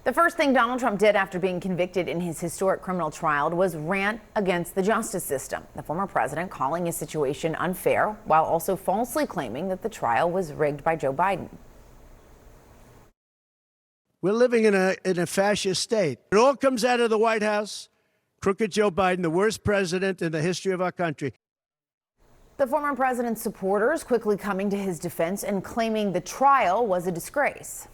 The first thing Donald Trump did after being convicted in his historic criminal trial was rant against the justice system. The former president calling his situation unfair while also falsely claiming that the trial was rigged by Joe Biden. We're living in a fascist state. It all comes out of the White House. Crooked Joe Biden, the worst president in the history of our country. The former president's supporters quickly coming to his defense and claiming the trial was a disgrace.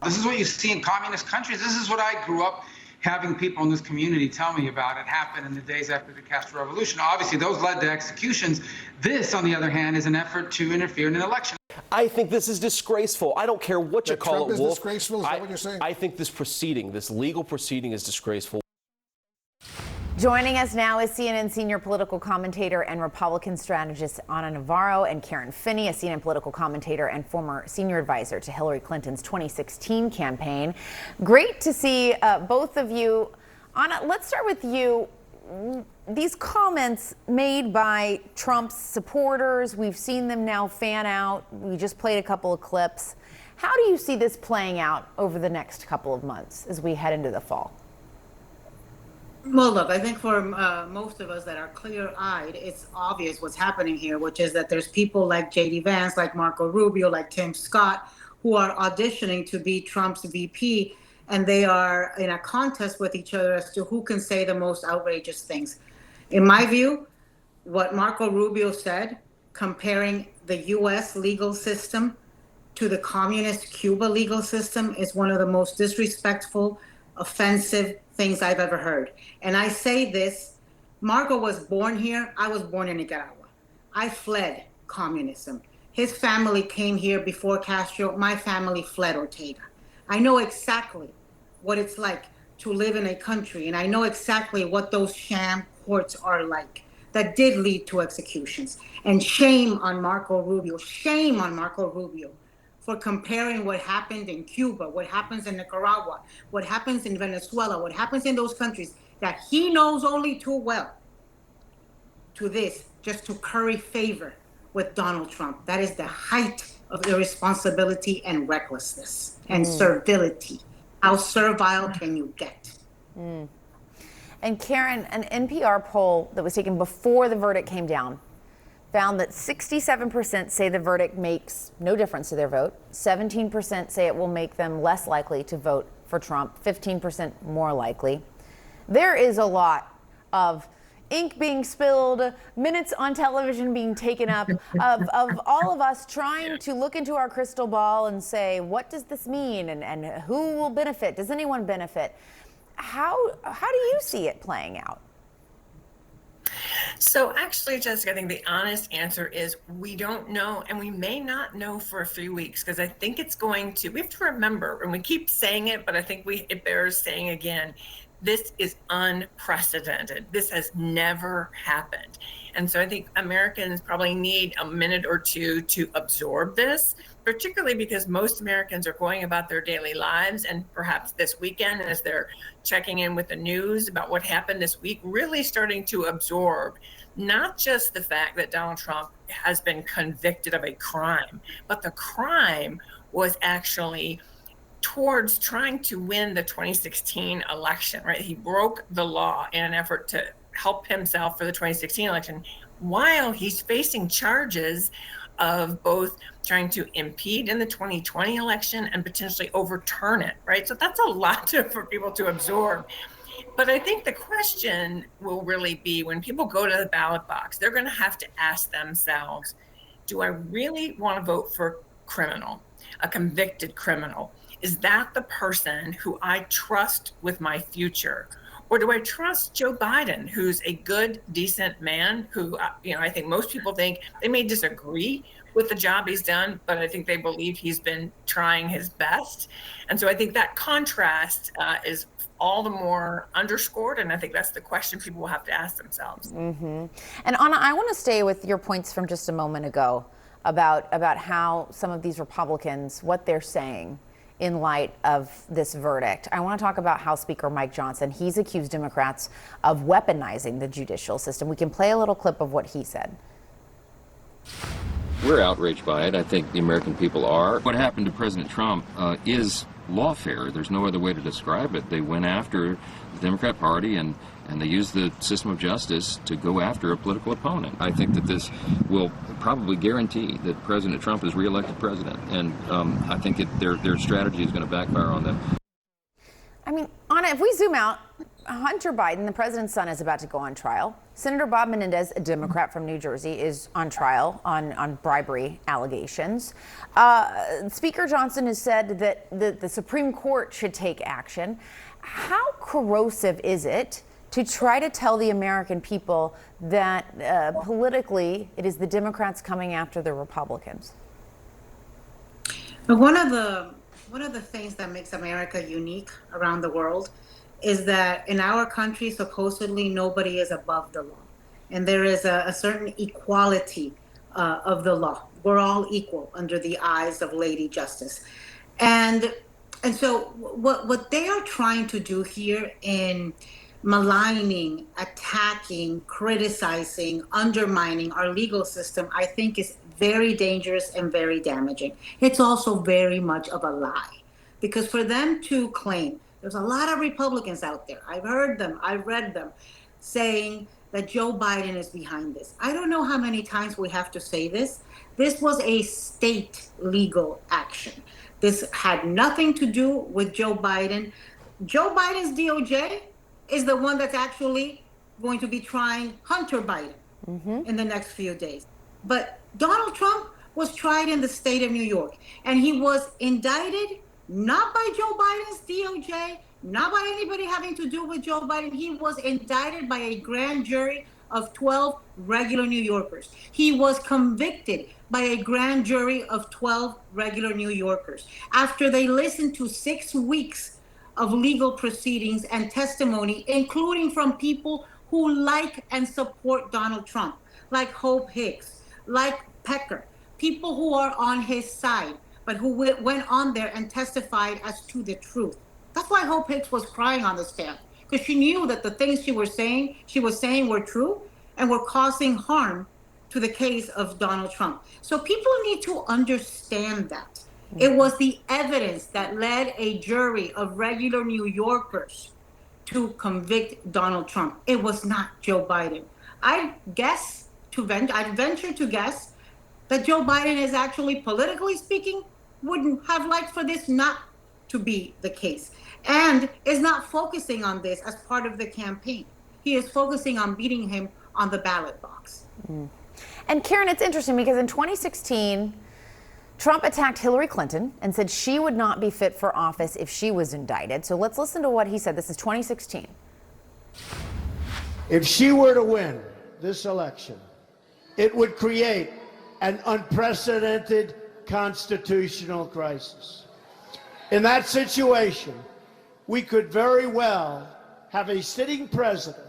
This is what you see in communist countries. This is what I grew up having people in this community tell me about. It happened in the days after the Castro Revolution. Obviously, those led to executions. This, on the other hand, is an effort to interfere in an election. I think this is disgraceful. I don't care what you call it, Wolf. Disgraceful? Is that what you're saying? I think this proceeding, this legal proceeding, is disgraceful. Joining us now is CNN senior political commentator and Republican strategist Ana Navarro, and Karen Finney, a CNN political commentator and former senior advisor to Hillary Clinton's 2016 campaign. Great to see both of you. Ana, let's start with you. These comments made by Trump's supporters, we've seen them now fan out. We just played a couple of clips. How do you see this playing out over the next couple of months as we head into the fall? Well, look, I think for most of us that are clear-eyed, it's obvious what's happening here, which is that there's people like J.D. Vance, like Marco Rubio, like Tim Scott, who are auditioning to be Trump's VP, and they are in a contest with each other as to who can say the most outrageous things. In my view, what Marco Rubio said, comparing the U.S. legal system to the communist Cuba legal system, is one of the most disrespectful, offensive things I've ever heard. And I say this, Marco was born here. I was born in Nicaragua. I fled communism. His family came here before Castro. My family fled Ortega. I know exactly what it's like to live in a country, and I know exactly what those sham courts are like that did lead to executions. And shame on Marco Rubio for comparing what happened in Cuba, what happens in Nicaragua, what happens in Venezuela, what happens in those countries that he knows only too well, to this, just to curry favor with Donald Trump. That is the height of irresponsibility and recklessness and servility. How servile can you get? And Karen, an NPR poll that was taken before the verdict came down found that 67% say the verdict makes no difference to their vote. 17% say it will make them less likely to vote for Trump, 15% more likely. There is a lot of ink being spilled, minutes on television being taken up, of all of us trying to look into our crystal ball and say, what does this mean, and who will benefit? Does anyone benefit? How do you see it playing out? So actually, Jessica, I think the honest answer is we don't know, and we may not know for a few weeks, because I think it's going to, we have to remember, and we keep saying it, but I think it bears saying again, this is unprecedented. This has never happened. And so I think Americans probably need a minute or two to absorb this, particularly because most Americans are going about their daily lives, and perhaps this weekend, as they're checking in with the news about what happened this week, really starting to absorb not just the fact that Donald Trump has been convicted of a crime, but the crime was actually towards trying to win the 2016 election, right? He broke the law in an effort to help himself for the 2016 election, while he's facing charges of both trying to impede in the 2020 election and potentially overturn it, right? So that's a lot for people to absorb. But I think the question will really be, when people go to the ballot box, they're going to have to ask themselves, do I really want to vote for a criminal, a convicted criminal? Is that the person who I trust with my future? Or do I trust Joe Biden, who's a good, decent man who, I think most people think they may disagree with the job he's done, but I think they believe he's been trying his best. And so I think that contrast is all the more underscored, and I think that's the question people will have to ask themselves. And Ana, I want to stay with your points from just a moment ago about how some of these Republicans, what they're saying in light of this verdict. I want to talk about House Speaker Mike Johnson. He's accused Democrats of weaponizing the judicial system. We can play a little clip of what he said. We're outraged by it. I think the American people are. What happened to President Trump is lawfare. There's no other way to describe it. They went after the Democrat Party and they used the system of justice to go after a political opponent. I think that this will probably guarantee that President Trump is reelected president, and I think their strategy is going to backfire on them. I mean, Anna, if we zoom out, Hunter Biden, the president's son, is about to go on trial. Senator Bob Menendez, a Democrat from New Jersey, is on trial on bribery allegations. Speaker Johnson has said that the Supreme Court should take action. How corrosive is it to try to tell the American people that politically it is the Democrats coming after the Republicans? But one of the things that makes America unique around the world is that in our country, supposedly nobody is above the law, and there is a certain equality of the law. We're all equal under the eyes of Lady Justice, and so what they are trying to do here in maligning, attacking, criticizing, undermining our legal system, I think is very dangerous and very damaging. It's also very much of a lie, because for them to claim, there's a lot of Republicans out there, I've heard them, I've read them, saying that Joe Biden is behind this. I don't know how many times we have to say this. This was a state legal action. This had nothing to do with Joe Biden. Joe Biden's DOJ is the one that's actually going to be trying Hunter Biden in the next few days. But Donald Trump was tried in the state of New York, and he was indicted not by Joe Biden's DOJ, not by anybody having to do with Joe Biden. He was indicted by a grand jury of 12 regular New Yorkers. He was convicted by a grand jury of 12 regular New Yorkers after they listened to 6 weeks of legal proceedings and testimony, including from people who like and support Donald Trump, like Hope Hicks, like Pecker, people who are on his side, but who went on there and testified as to the truth. That's why Hope Hicks was crying on the stand, because she knew that the things she was saying were true and were causing harm to the case of Donald Trump. So people need to understand that. It was the evidence that led a jury of regular New Yorkers to convict Donald Trump. It was not Joe Biden. I'd venture to guess that Joe Biden is actually, politically speaking, wouldn't have liked for this not to be the case, and is not focusing on this as part of the campaign. He is focusing on beating him on the ballot box. And Karen, it's interesting because in 2016, Trump attacked Hillary Clinton and said she would not be fit for office if she was indicted. So let's listen to what he said. This is 2016. If she were to win this election, it would create an unprecedented constitutional crisis. In that situation, we could very well have a sitting president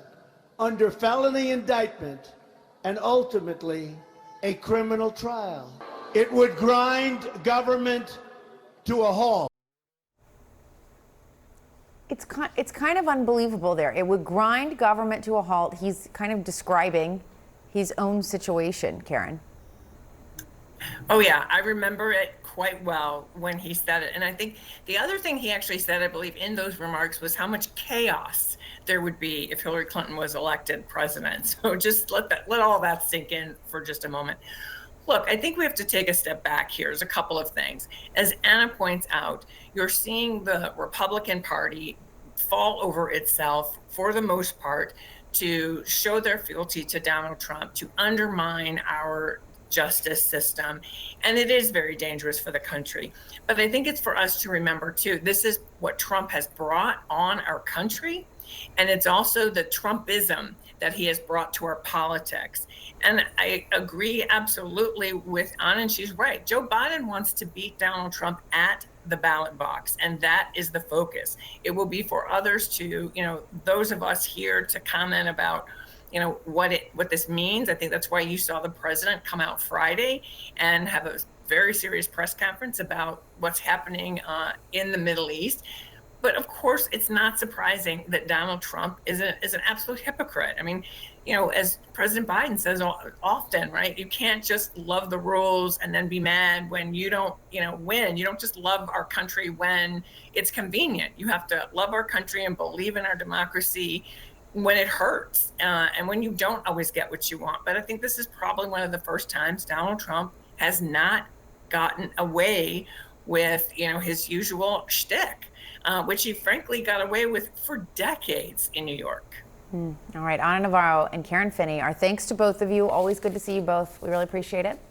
under felony indictment and ultimately a criminal trial. It would grind government to a halt. It's kind of unbelievable there. It would grind government to a halt. He's kind of describing his own situation, Karen. Oh, yeah, I remember it quite well when he said it. And I think the other thing he actually said, I believe, in those remarks was how much chaos there would be if Hillary Clinton was elected president. So just let all that sink in for just a moment. Look, I think we have to take a step back here. There's a couple of things. As Anna points out, you're seeing the Republican Party fall over itself for the most part to show their fealty to Donald Trump, to undermine our justice system. And it is very dangerous for the country. But I think it's for us to remember, too, this is what Trump has brought on our country. And it's also the Trumpism that he has brought to our politics. And I agree absolutely with Anna, and she's right. Joe Biden wants to beat Donald Trump at the ballot box, and that is the focus. It will be for others to, those of us here to comment about, what this means. I think that's why you saw the president come out Friday and have a very serious press conference about what's happening in the Middle East. But of course, it's not surprising that Donald Trump is an absolute hypocrite. I mean, as President Biden says often, right? You can't just love the rules and then be mad when you don't, win. You don't just love our country when it's convenient. You have to love our country and believe in our democracy when it hurts, and when you don't always get what you want. But I think this is probably one of the first times Donald Trump has not gotten away with, his usual shtick. Which he frankly got away with for decades in New York. All right, Ana Navarro and Karen Finney, our thanks to both of you. Always good to see you both. We really appreciate it.